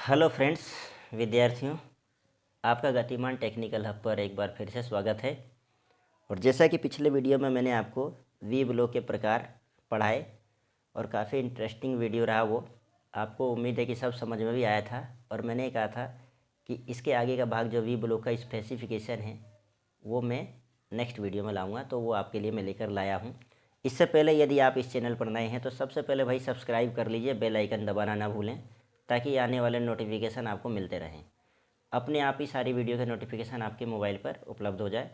Hello friends, विद्यार्थियों, आपका गतिमान टेक्निकल हब पर एक बार फिर से स्वागत है। और जैसा कि पिछले वीडियो में मैंने आपको वी ब्लॉक के प्रकार पढ़ाए और काफ़ी इंटरेस्टिंग वीडियो रहा वो। आपको उम्मीद है कि सब समझ में भी आया था। और मैंने कहा था कि इसके आगे का भाग जो वी ब्लॉक का स्पेसिफिकेशन है वो मैं नेक्स्ट वीडियो में लाऊंगा, तो वो आपके लिए मैं लेकर लाया हूँ। इससे पहले यदि आप इस चैनल पर नए हैं तो सबसे पहले भाई सब्सक्राइब कर लीजिए, बेल आइकन दबाना ना भूलें, ताकि आने वाले नोटिफिकेशन आपको मिलते रहें। अपने आप ही सारी वीडियो के नोटिफिकेशन आपके मोबाइल पर उपलब्ध हो जाए।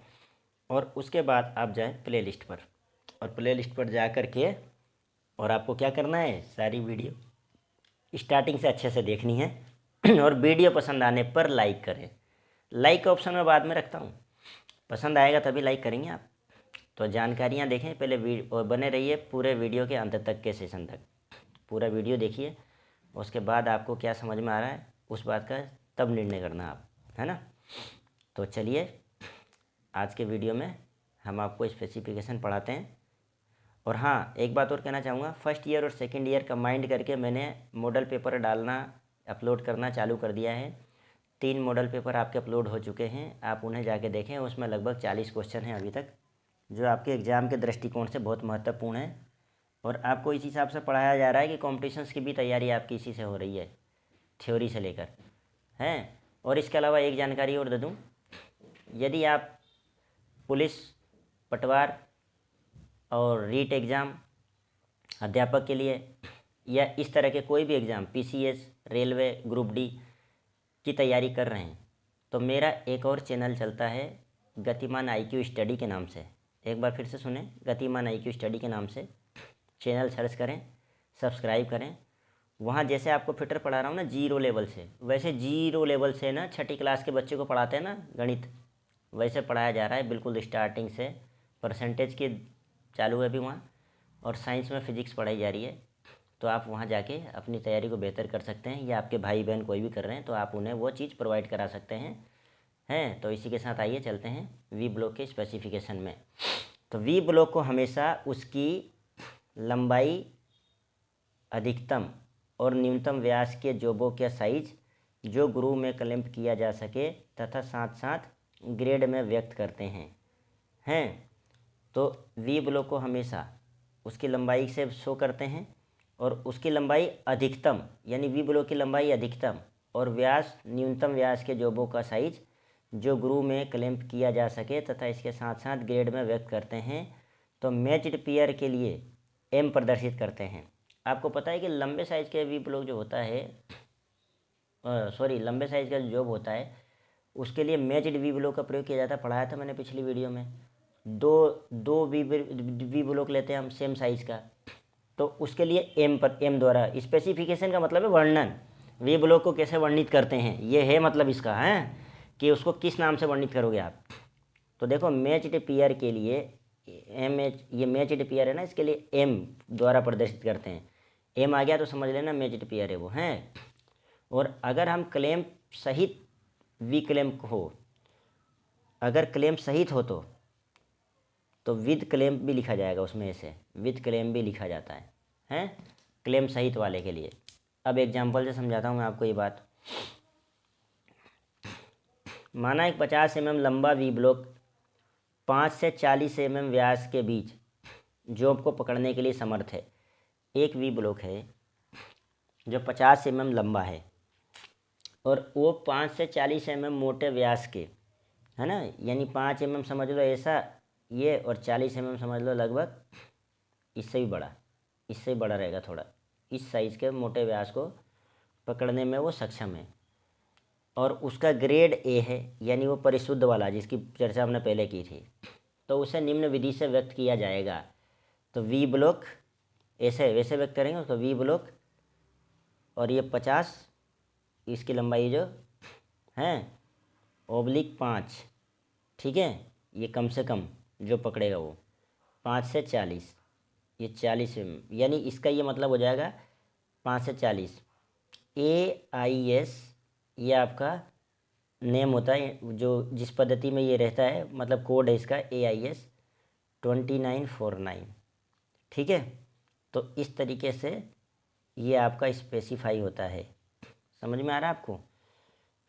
और उसके बाद आप जाएं प्लेलिस्ट पर, और प्लेलिस्ट पर जा कर के और आपको क्या करना है, सारी वीडियो स्टार्टिंग से अच्छे से देखनी है। और वीडियो पसंद आने पर लाइक करें। लाइक का ऑप्शन मैं बाद में रखता हूँ, पसंद आएगा तभी लाइक करेंगे आप। तो जानकारियाँ देखें पहले और बने रहिए पूरे वीडियो के अंत तक के सेशन तक। पूरा वीडियो देखिए, उसके बाद आपको क्या समझ में आ रहा है उस बात का तब निर्णय करना आप, है ना। तो चलिए, आज के वीडियो में हम आपको स्पेसिफिकेशन पढ़ाते हैं। और हाँ, एक बात और कहना चाहूँगा, फर्स्ट ईयर और सेकंड ईयर कंबाइंड करके मैंने मॉडल पेपर डालना, अपलोड करना चालू कर दिया है। 3 मॉडल पेपर आपके अपलोड हो चुके हैं, आप उन्हें जाके देखें। उसमें लगभग 40 क्वेश्चन हैं अभी तक, जो आपके एग्ज़ाम के दृष्टिकोण से बहुत महत्वपूर्ण है। और आपको इस हिसाब से पढ़ाया जा रहा है कि कॉम्पिटिशन्स की भी तैयारी आपकी इसी से हो रही है, थ्योरी से लेकर, हैं। और इसके अलावा एक जानकारी और दे दूँ, यदि आप पुलिस, पटवार और रीट एग्ज़ाम अध्यापक के लिए, या इस तरह के कोई भी exam, PCS, railway, group D की तैयारी कर रहे हैं, तो मेरा एक और चैनल चलता है गतिमान आईक्यू स्टडी के नाम से। एक बार फिर से सुने, गतिमान आईक्यू स्टडी के नाम से चैनल सर्च करें, सब्सक्राइब करें। वहाँ जैसे आपको फिटर पढ़ा रहा हूँ ना जीरो लेवल से, वैसे जीरो लेवल से ना 6ठी क्लास के बच्चे को पढ़ाते हैं ना गणित, वैसे पढ़ाया जा रहा है बिल्कुल स्टार्टिंग से। परसेंटेज की चालू है अभी वहाँ, और साइंस में फ़िज़िक्स पढ़ाई जा रही है। तो आप वहाँ जाके अपनी तैयारी को बेहतर कर सकते हैं, या आपके भाई बहन कोई भी कर रहे हैं तो आप उन्हें वो चीज़ प्रोवाइड करा सकते हैं। तो इसी के साथ आइए चलते हैं वी ब्लॉक के स्पेसिफिकेशन में। तो वी ब्लॉक को हमेशा उसकी लंबाई, अधिकतम और न्यूनतम व्यास के जोबों के साइज जो ग्रूव में क्लैंप किया जा सके तथा साथ साथ ग्रेड में व्यक्त करते हैं। तो वी ब्लॉक को हमेशा उसकी लंबाई से शो करते हैं, और उसकी लंबाई अधिकतम यानी वी ब्लॉक की लंबाई अधिकतम और व्यास न्यूनतम व्यास के जोबों का साइज जो ग्रूव में क्लैंप किया जा सके तथा इसके साथ साथ ग्रेड में व्यक्त करते हैं। तो मैच्ड पेयर के लिए एम प्रदर्शित करते हैं। आपको पता है कि लंबे साइज़ के वी ब्लॉक जो होता है, लंबे साइज़ का जो जॉब होता है उसके लिए मैच्ड वी ब्लॉक का प्रयोग किया जाता है। पढ़ाया था मैंने पिछली वीडियो में। दो दो वी ब्लॉक लेते हैं हम सेम साइज़ का, तो उसके लिए एम द्वारा, स्पेसिफिकेशन का मतलब है वर्णन, वी ब्लॉक को कैसे वर्णित करते हैं, ये है मतलब इसका, है कि उसको किस नाम से वर्णित करोगे आप। तो देखो, मैच्ड पेयर के लिए एम एच, ये मैच्ड पेयर है ना, इसके लिए एम द्वारा प्रदर्शित करते हैं। एम आ गया तो समझ लेना मैच्ड पेयर है वो, हैं। और अगर हम क्लेम सहित वी क्लेम हो, अगर क्लेम सहित हो तो विद क्लेम भी लिखा जाएगा उसमें, ऐसे विद क्लेम भी लिखा जाता है क्लेम सहित वाले के लिए। अब एग्जांपल से समझाता हूँ मैं आपको ये बात। माना एक 50 mm लंबा वी ब्लॉक 5 से 40 mm व्यास के बीच जॉब को पकड़ने के लिए समर्थ है। एक वी ब्लॉक है जो 50 mm लंबा है और वो 5 से 40 mm मोटे व्यास के, है ना, यानी 5 mm समझ लो ऐसा ये, और 40 mm समझ लो लगभग इससे भी बड़ा, इससे बड़ा रहेगा थोड़ा, इस साइज़ के मोटे व्यास को पकड़ने में वो सक्षम है। और उसका ग्रेड ए है, यानी वो परिशुद्ध वाला जिसकी चर्चा हमने पहले की थी, तो उसे निम्न विधि से व्यक्त किया जाएगा। तो वी ब्लॉक ऐसे वैसे व्यक्त करेंगे उसको, वी ब्लॉक, और ये 50, इसकी लंबाई जो है /5, ठीक है, ये कम से कम जो पकड़ेगा वो 5 से 40, ये 40 यानी इसका ये मतलब हो जाएगा 5 से 40। AIS ये आपका नेम होता है, जो जिस पद्धति में ये रहता है, मतलब कोड है इसका AIS 2949, ठीक है। तो इस तरीके से ये आपका स्पेसिफाई होता है, समझ में आ रहा है आपको?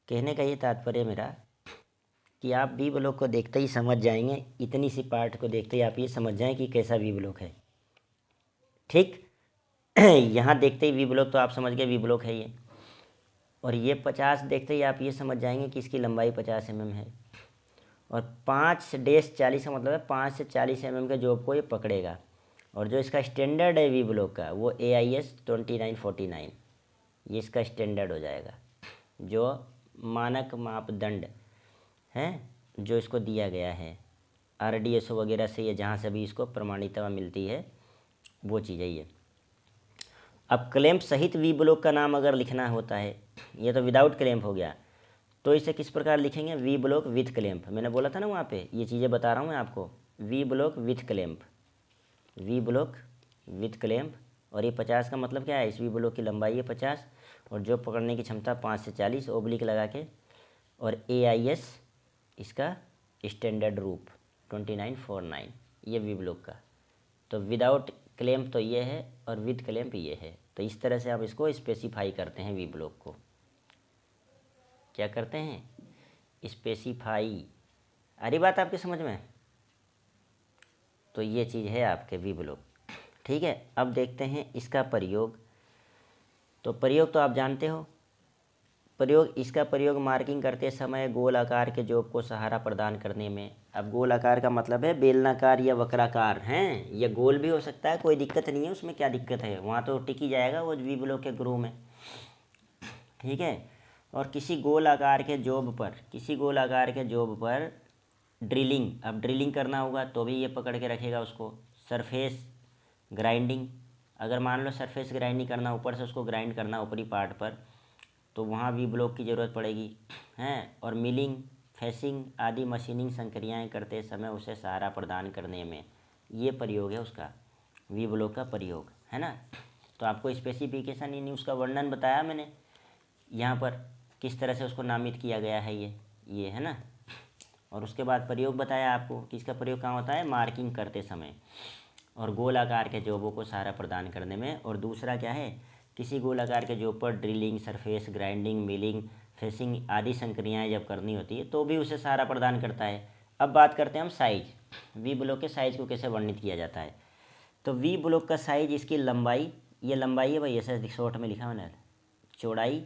कहने का ये तात्पर्य मेरा कि आप वी ब्लॉक को देखते ही समझ जाएंगे, इतनी सी पार्ट को देखते ही आप ये समझ जाएं कि कैसा वी ब्लॉक है। ठीक यहाँ देखते ही वी ब्लॉक तो आप समझ गए वी ब्लॉक है ये, और ये 50 देखते ही आप ये समझ जाएंगे कि इसकी लंबाई 50 mm है, और 5-40 का मतलब है 5 से 40 mm के जॉब को ये पकड़ेगा। और जो इसका स्टैंडर्ड है वी ब्लॉक का वो AIS 2949, ये इसका स्टैंडर्ड हो जाएगा, जो मानक मापदंड है जो इसको दिया गया है RDSO वगैरह से, ये जहाँ से भी इसको प्रमाणिकता मिलती है वो चीज़ है ये। अब क्लैंप सहित वी ब्लॉक का नाम अगर लिखना होता है, ये तो विदाउट क्लैंप हो गया, तो इसे किस प्रकार लिखेंगे? V block with clamp. मैंने बोला था ना वहाँ पे, ये चीज़ें बता रहा हूँ मैं आपको, V block with clamp, V block with clamp. और ये 50 का मतलब क्या है? इस वी ब्लॉक की लंबाई है 50 और जो पकड़ने की क्षमता 5 से 40 ओब्लिक लगा के, और AIS इसका स्टैंडर्ड रूप 2949, ये वी ब्लॉक का। तो विदाउट क्लैंप तो ये है और विद क्लैंप ये है। तो इस तरह से आप इसको स्पेसिफाई करते हैं वी ब्लॉक को। क्या करते हैं? स्पेसिफाई। आ रही बात आपके समझ में? तो ये चीज़ है आपके वी ब्लॉक। ठीक है, अब देखते हैं इसका प्रयोग। तो प्रयोग तो आप जानते हो, प्रयोग, इसका प्रयोग मार्किंग करते समय गोल आकार के जॉब को सहारा प्रदान करने में। अब गोल आकार का मतलब है बेलनाकार या वक्राकार हैं, या गोल भी हो सकता है, कोई दिक्कत नहीं है उसमें। क्या दिक्कत है? वहाँ तो टिक ही जाएगा वो वी ब्लॉक के ग्रुप में। ठीक है, और किसी गोल आकार के जॉब पर, किसी गोल आकार के जॉब पर ड्रिलिंग, अब ड्रिलिंग करना होगा तो भी ये पकड़ के रखेगा उसको। सरफेस ग्राइंडिंग, अगर मान लो सरफेस ग्राइंडिंग करना, ऊपर से उसको ग्राइंड करना ऊपरी पार्ट पर, तो वहाँ वी ब्लॉक की ज़रूरत पड़ेगी हैं। और मिलिंग, फेसिंग आदि मशीनिंग संक्रियाएं करते समय उसे सहारा प्रदान करने में, ये प्रयोग है उसका, वी ब्लॉक का प्रयोग है ना। तो आपको स्पेसिफिकेशन यानी उसका वर्णन बताया मैंने यहाँ पर, किस तरह से उसको नामित किया गया है ये है ना। और उसके बाद प्रयोग बताया आपको कि इसका प्रयोग कहाँ होता है? मार्किंग करते समय और गोल आकार के जॉबों को सहारा प्रदान करने में। और दूसरा क्या है? किसी गोल आकार के जॉब पर drilling, surface grinding, milling, facing आदि संक्रियाएं जब करनी होती है तो भी उसे सहारा प्रदान करता है। अब बात करते हैं हम साइज, वी ब्लॉक के साइज को कैसे वर्णित किया जाता है। तो वी ब्लॉक का साइज, इसकी लंबाई, ये लंबाई है भाई, ऐसे शॉर्ट में लिखा मैंने, चौड़ाई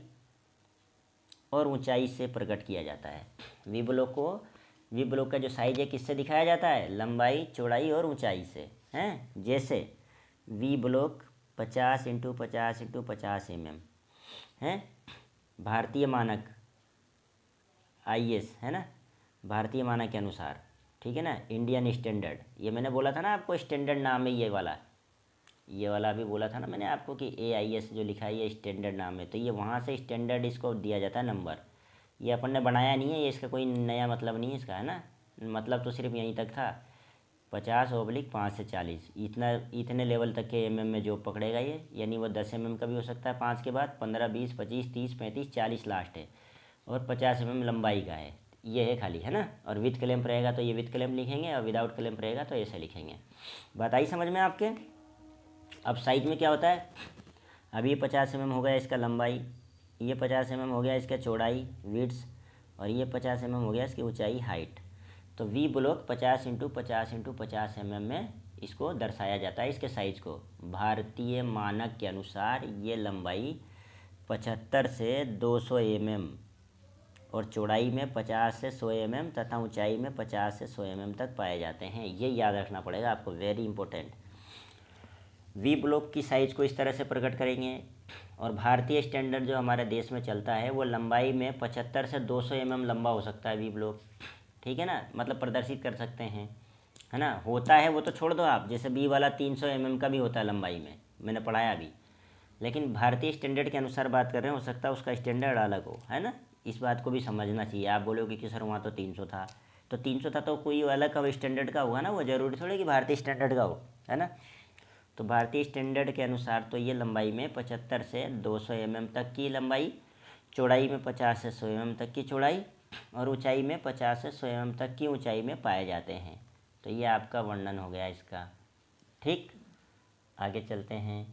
और ऊंचाई से प्रकट किया जाता है। वी ब्लॉक को, वी ब्लॉक का जो साइज है किससे दिखाया जाता है? लंबाई, चौड़ाई और ऊंचाई से हैं। जैसे वी ब्लॉक 50x50x50 mm है, भारतीय मानक IS है ना, भारतीय मानक के अनुसार। ठीक है ना, इंडियन स्टैंडर्ड, ये मैंने बोला था ना आपको, स्टैंडर्ड नाम है ये वाला भी बोला था ना मैंने आपको कि AIS जो लिखा है ये स्टैंडर्ड नाम है। तो ये वहाँ से स्टैंडर्ड इसको दिया जाता है नंबर, ये अपन ने बनाया नहीं है, ये इसका कोई नया मतलब नहीं है इसका, है ना। मतलब तो सिर्फ यहीं तक था, 50/5 से 40, इतने लेवल तक के mm में जो पकड़ेगा ये, यानी वो 10 mm का भी हो सकता है 5 के बाद, 15, 20, 25, 30, 35, 40 लास्ट है, और 50 mm लंबाई का है, ये है खाली, है ना। और विथ क्लैंप रहेगा तो ये विथ क्लैंप लिखेंगे, और विदाउट क्लैंप रहेगा तो ऐसे लिखेंगे। बात आई समझ में आपके? अब साइज में क्या होता है? अब ये 50 mm हो गया इसका लंबाई, ये 50 mm हो गया इसका चौड़ाई विड्स, और ये 50 mm हो गया इसकी ऊंचाई हाइट। तो वी ब्लॉक 50x50x50 mm में इसको दर्शाया जाता है, इसके साइज को। भारतीय मानक के अनुसार ये लंबाई 75 से 200 mm और चौड़ाई में 50 से 100 mm तथा ऊंचाई में 50 से 100 mm तक पाए जाते हैं। ये याद रखना पड़ेगा आपको, वेरी इंपॉर्टेंट। वी ब्लॉक की साइज़ को इस तरह से प्रकट करेंगे। और भारतीय स्टैंडर्ड जो हमारे देश में चलता है वो लंबाई में 75 से 200 mm लंबा हो सकता है वी ब्लॉक। ठीक है ना, मतलब प्रदर्शित कर सकते हैं, है ना। होता है वो तो छोड़ दो आप, जैसे बी वाला 300 mm का भी होता है लंबाई में, मैंने पढ़ाया अभी। लेकिन भारतीय स्टैंडर्ड के अनुसार बात कर रहे हैं, हो सकता है उसका स्टैंडर्ड अलग हो, है ना। इस बात को भी समझना चाहिए। आप बोलोगे कि सर वहाँ तो 300 था, तो 300 था तो कोई अलग का स्टैंडर्ड का होगा ना, वो ज़रूरी थोड़ी कि भारतीय स्टैंडर्ड का हो, है ना। तो भारतीय स्टैंडर्ड के अनुसार तो ये लंबाई में 75 से 200 mm तक की लंबाई, चौड़ाई में 50 से 100 mm तक की चौड़ाई, और ऊंचाई में 50 से 100 mm तक की ऊंचाई में पाए जाते हैं। तो ये आपका वर्णन हो गया इसका। ठीक, आगे चलते हैं।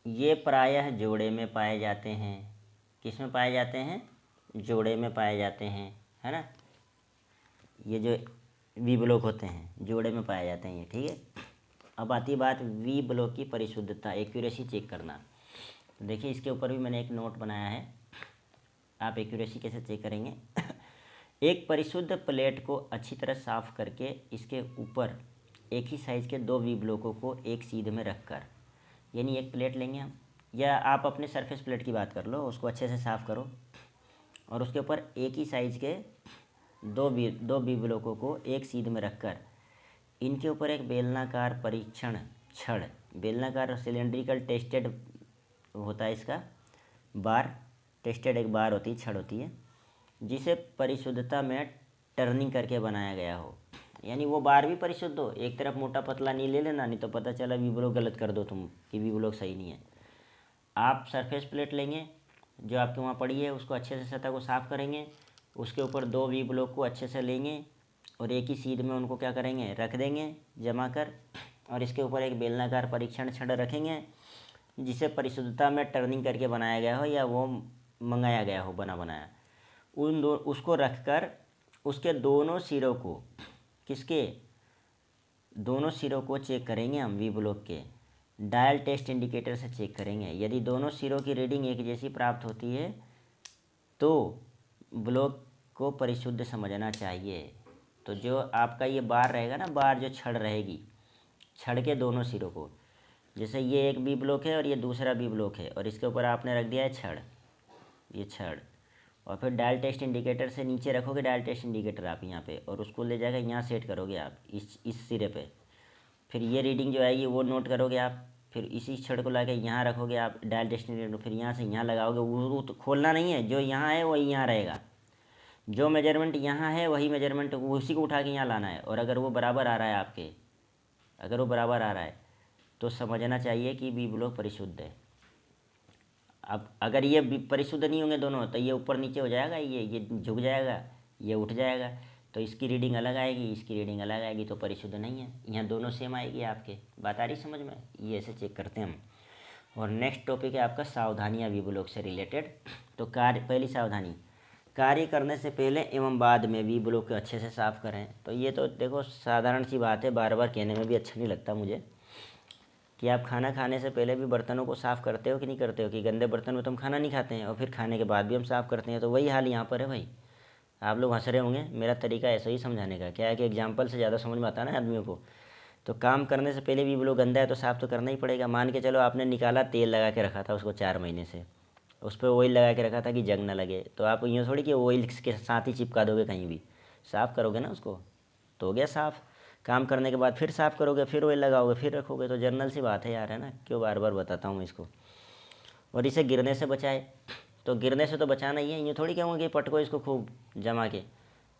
ये प्रायः जोड़े में पाए जाते हैं। किस में पाए जाते हैं? जोड़े में पाए जाते हैं, है ना। ये जो वी ब्लॉक होते हैं जोड़े में पाए जाते हैं ये, ठीक है। अब आती बात वी ब्लॉक की परिशुद्धता, एक्यूरेसी चेक करना। तो देखिए इसके ऊपर भी मैंने एक नोट बनाया है, आप एक्यूरेसी कैसे चेक करेंगे। एक परिशुद्ध प्लेट को अच्छी तरह साफ करके इसके ऊपर एक ही साइज़ के दो वी ब्लॉकों को एक सीध में रखकर, यानी एक प्लेट लेंगे हम, या आप अपने सरफेस प्लेट की बात कर लो, उसको अच्छे से साफ़ करो और उसके ऊपर एक ही साइज़ के दो वी ब्लॉकों को एक सीध में रखकर इनके ऊपर एक बेलनाकार परीक्षण छड़, बेलनाकार सिलेंड्रिकल टेस्टेड होता है इसका बार, टेस्टेड एक बार होती है, छड़ होती है, जिसे परिशुद्धता में टर्निंग करके बनाया गया हो। यानी वो बार भी परिशुद्ध हो, एक तरफ मोटा पतला नहीं ले लेना, नहीं तो पता चला वी ब्लॉक गलत कर दो तुम कि वी ब्लॉक सही नहीं है। आप सरफेस प्लेट लेंगे जो आपके वहाँ पड़ी है, उसको अच्छे से सतह को साफ़ करेंगे, उसके ऊपर दो वी ब्लॉक को अच्छे से लेंगे और एक ही सीध में उनको क्या करेंगे, रख देंगे जमा कर, और इसके ऊपर एक बेलनाकार परीक्षण छड़ रखेंगे जिसे परिशुद्धता में टर्निंग करके बनाया गया हो या वो मंगाया गया हो बना बनाया, उसको रखकर उसके दोनों सिरों को, किसके, दोनों सिरों को चेक करेंगे हम वी ब्लॉक के डायल टेस्ट इंडिकेटर से चेक करेंगे। यदि दोनों सिरों की रीडिंग एक जैसी प्राप्त होती है तो ब्लॉक को परिशुद्ध समझना चाहिए। तो जो आपका ये बार रहेगा ना, बार जो छड़ रहेगी, छड़ के दोनों सिरों को, जैसे ये एक बी ब्लॉक है और ये दूसरा बी ब्लॉक है और इसके ऊपर आपने रख दिया है छड़, ये छड़, और फिर डायल टेस्ट इंडिकेटर से नीचे रखोगे डायल टेस्ट इंडिकेटर आप यहाँ पे, और उसको ले जाकर यहाँ सेट करोगे आप इस सिरे पे, फिर ये रीडिंग जो आएगी वो नोट करोगे आप, फिर इसी छड़ को ला के यहाँ रखोगे आप डायल टेस्ट इंडिकेटर, फिर यहाँ से यहाँ लगाओगे, वो तो खोलना नहीं है, जो यहाँ है वही यहाँ रहेगा, जो मेजरमेंट यहाँ है वही मेजरमेंट उसी को उठा के यहाँ लाना है, और अगर वो बराबर आ रहा है आपके, अगर वो बराबर आ रहा है तो समझना चाहिए कि बी ब्लॉक परिशुद्ध है। अब अगर ये परिशुद्ध नहीं होंगे दोनों तो ये ऊपर नीचे हो जाएगा, ये झुक जाएगा, ये उठ जाएगा, तो इसकी रीडिंग अलग आएगी, इसकी रीडिंग अलग आएगी, तो परिशुद्ध नहीं है। यहाँ दोनों सेम आएगी आपके, बात आ रही समझ में, ये ऐसे चेक करते हैं हम। और नेक्स्ट टॉपिक है आपका सावधानियाँ वी ब्लॉक से रिलेटेड। तो पहली सावधानी, कार्य करने से पहले एवं बाद में वी ब्लॉक को अच्छे से साफ़ करें। तो ये तो देखो साधारण सी बात है, बार बार कहने में भी अच्छा नहीं लगता मुझे, कि आप खाना खाने से पहले भी बर्तनों को साफ़ करते हो कि नहीं करते हो, कि गंदे बर्तन में तो हम खाना नहीं खाते हैं और फिर खाने के बाद भी हम साफ़ करते हैं। तो वही हाल यहाँ पर है भाई, आप लोग हंस रहे होंगे, मेरा तरीका ऐसा ही समझाने का, क्या है कि एग्जाम्पल से ज़्यादा समझ में आता है ना आदमियों को। तो काम करने से पहले भी वो लोग गंदा है तो साफ़ तो करना ही पड़ेगा। मान के चलो आपने निकाला, तेल लगा के रखा था उसको 4 महीने से, उस पर ऑयल लगा के रखा था कि जंग ना लगे, तो आप यूँ थोड़ी कि ऑयल के साथ ही चिपका दोगे कहीं भी, साफ़ करोगे ना उसको, तो हो गया साफ़। काम करने के बाद फिर साफ़ करोगे, फिर ऑयल लगाओगे, फिर रखोगे, तो जनरल सी बात है यार, है ना, क्यों बार बार बताता हूँ मैं इसको। और इसे गिरने से बचाए, तो गिरने से तो बचाना ही है, यूँ थोड़ी कहूँगा कि पटको इसको खूब जमा के,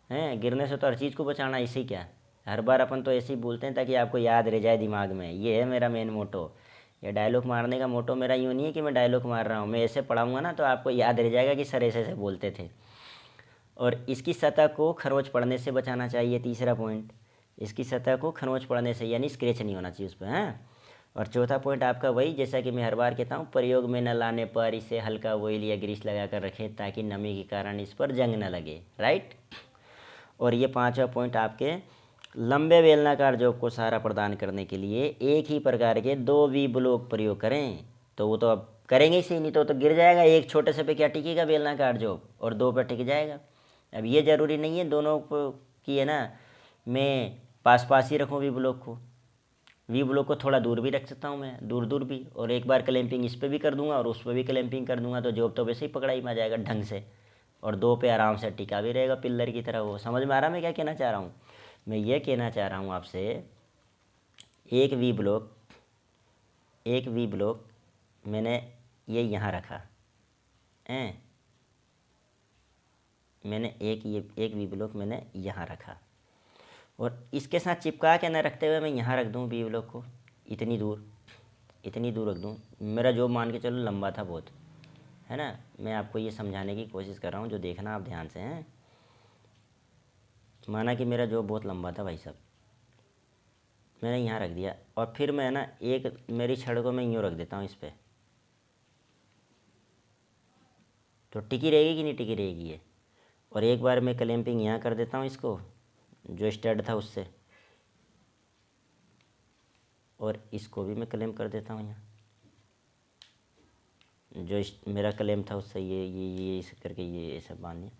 हैं, गिरने से तो हर चीज़ को बचाना, इसी क्या, हर बार अपन तो ऐसे ही बोलते हैं ताकि आपको याद रह जाए दिमाग में, ये है मेरा मेन मोटो। ये डायलॉग मारने का मोटो मेरा यूँ नहीं है कि मैं डायलॉग मार रहा हूँ, मैं ऐसे पढ़ाऊँगा ना तो आपको याद रह जाएगा कि सर ऐसे ऐसे बोलते थे। और इसकी सतह को खरोंच पड़ने से बचाना चाहिए, तीसरा पॉइंट, इसकी सतह को खरोंच पड़ने से, यानी स्क्रैच नहीं होना चाहिए उस पर, हैं। और चौथा पॉइंट आपका वही, जैसा कि मैं हर बार कहता हूँ, प्रयोग में न लाने पर इसे हल्का ऑयल या ग्रीस लगा कर रखें ताकि नमी के कारण इस पर जंग न लगे, राइट। और ये पांचवा पॉइंट आपके, लंबे बेलनाकार जॉब को सहारा प्रदान करने के लिए एक ही प्रकार के दो वी ब्लॉक प्रयोग करें। तो वो तो अब करेंगे ही सही, नहीं तो गिर जाएगा, एक छोटे से पे क्या टिकेगा बेलनाकार जॉब, और दो पे टिक जाएगा। अब ये ज़रूरी नहीं है दोनों को कि है ना मैं पास पास ही रखूँ वी ब्लॉक को थोड़ा दूर भी रख सकता हूँ मैं, दूर दूर भी, और एक बार क्लैंपिंग इस पर भी कर दूंगा और उस पर भी क्लैंपिंग कर दूंगा, तो जॉब तो वैसे ही पकड़ाई में आ जाएगा ढंग से, और दो पे आराम से टिका भी रहेगा पिल्लर की तरह। वो समझ में आ रहा मैं क्या कहना चाह रहा हूँ। मैं ये कहना चाह रहा हूँ आपसे, एक वी ब्लॉक मैंने ये यहाँ रखा है, मैंने एक वी ब्लॉक मैंने यहाँ रखा, और इसके साथ चिपका के न रखते हुए मैं यहाँ रख दूँ वी ब्लॉक को, इतनी दूर रख दूँ। मेरा जॉब मान के चलो लंबा था बहुत, है ना, मैं आपको ये समझाने की कोशिश कर रहा हूँ, जो देखना आप ध्यान से हैं। माना कि मेरा जॉब बहुत लंबा था भाई साहब, मैंने यहाँ रख दिया, और फिर मैं ना एक मेरी छड़ को मैं यूँ रख देता हूँ इस पर, तो टिकी रहेगी कि नहीं टिकी रहेगी ये। और एक बार मैं क्लैंपिंग यहाँ कर देता हूँ इसको, जो स्टड था उससे, और इसको भी मैं क्लैंप कर देता हूँ यहाँ, जो मेरा क्लैंप था उससे ये इस करके ये सब बांध दिया।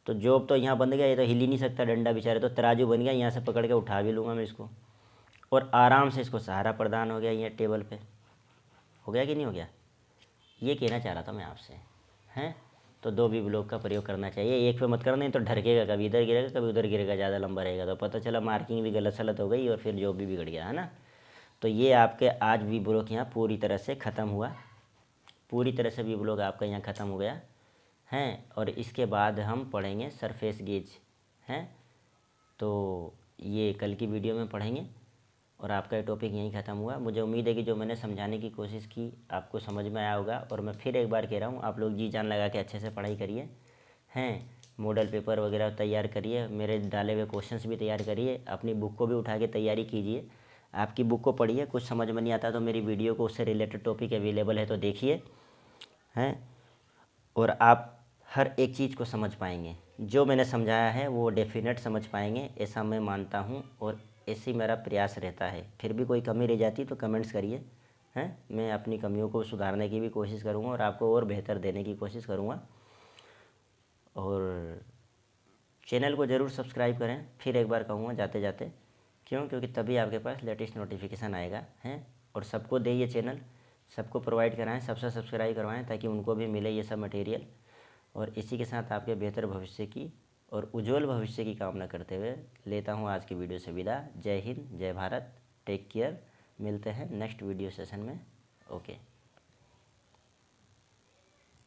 तो जॉब तो यहाँ बंद गया, ये तो हिल ही नहीं सकता डंडा बेचारे, तो तराजू बन गया, यहाँ से पकड़ के उठा भी लूँगा मैं इसको, और आराम से इसको सहारा प्रदान हो गया यहाँ टेबल पे। हो गया कि नहीं हो गया, ये कहना चाह रहा था मैं आपसे, हैं। तो दो भी ब्लॉक का प्रयोग करना चाहिए, एक पे मत करना, नहीं तो ढरकेगा, कभी इधर गिरेगा कभी उधर गिरेगा, ज़्यादा लंबा रहेगा तो पता चला मार्किंग भी गलत सलत हो गई और फिर जॉब भी बिगड़ गया, है ना। तो ये आपके आज भी ब्लॉक यहाँ पूरी तरह से ख़त्म हुआ, पूरी तरह से भी ब्लॉक आपका यहाँ ख़त्म हो गया हैं। और इसके बाद हम पढ़ेंगे सरफेस गेज हैं, तो ये कल की वीडियो में पढ़ेंगे। और आपका ये टॉपिक यहीं ख़त्म हुआ। मुझे उम्मीद है कि जो मैंने समझाने की कोशिश की आपको समझ में आया होगा। और मैं फिर एक बार कह रहा हूँ, आप लोग जी जान लगा के अच्छे से पढ़ाई करिए हैं, मॉडल पेपर वगैरह तैयार करिए, मेरे डाले हुए क्वेश्चंस भी तैयार करिए, अपनी बुक को भी उठा के तैयारी कीजिए। आपकी बुक को पढ़िए, कुछ समझ में नहीं आता तो मेरी वीडियो को उससे रिलेटेड टॉपिक अवेलेबल है तो देखिए हैं, और आप हर एक चीज़ को समझ पाएंगे। जो मैंने समझाया है वो डेफिनेट समझ पाएंगे, ऐसा मैं मानता हूँ और ऐसी मेरा प्रयास रहता है। फिर भी कोई कमी रह जाती तो कमेंट्स करिए हैं, मैं अपनी कमियों को सुधारने की भी कोशिश करूँगा और आपको और बेहतर देने की कोशिश करूँगा। और चैनल को ज़रूर सब्सक्राइब करें, फिर एक बार कहूँगा जाते जाते, क्यों, क्योंकि तभी आपके पास लेटेस्ट नोटिफिकेशन आएगा हैं। और सबको दे ये चैनल, सबको प्रोवाइड कराएं, सबसे सब्सक्राइब करवाएं ताकि उनको भी मिले ये सब मटेरियल। और इसी के साथ आपके बेहतर भविष्य की और उज्जवल भविष्य की कामना करते हुए लेता हूँ आज की वीडियो से विदा। जय हिंद, जय भारत, टेक केयर, मिलते हैं नेक्स्ट वीडियो सेशन में। ओके।